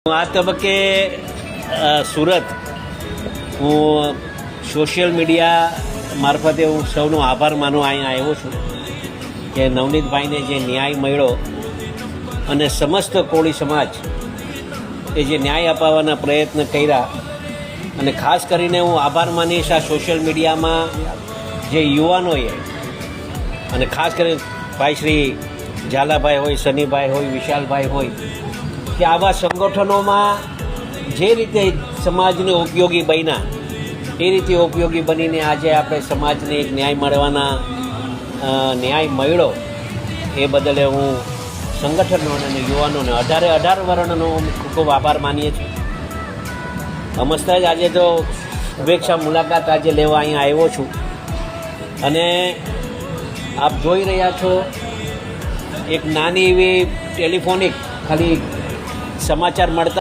આ તબક્કે સુરત હું સોશિયલ મીડિયા મારફતે હું સૌનો આભાર માનવા અહીંયા આવ્યો છું કે નવનીતભાઈને જે ન્યાય મળ્યો અને સમસ્ત કોળી સમાજ એ જે ન્યાય અપાવવાના પ્રયત્ન કર્યા અને ખાસ કરીને હું આભાર માનીશ આ સોશિયલ મીડિયામાં જે યુવાનોએ અને ખાસ કરીને ભાઈ શ્રી ઝાલાભાઈ હોય, સનીભાઈ હોય, વિશાલભાઈ હોય કે આવા સંગઠનોમાં જે રીતે સમાજને ઉપયોગી બન્યા એ રીતે ઉપયોગી બનીને આજે આપણે સમાજને એક ન્યાય મળવાના ન્યાય મળ્યો એ બદલે હું સંગઠનોને અને યુવાનોને 18 વર્ણનો ખૂબ ખૂબ આભાર માનીએ છીએ. સમજતા જ આજે તો શુભેચ્છા મુલાકાત આજે લેવા અહીંયા આવ્યો છું અને આપ જોઈ રહ્યા છો એક નાની એવી ટેલિફોનિક ખાલી સમાચાર મળતા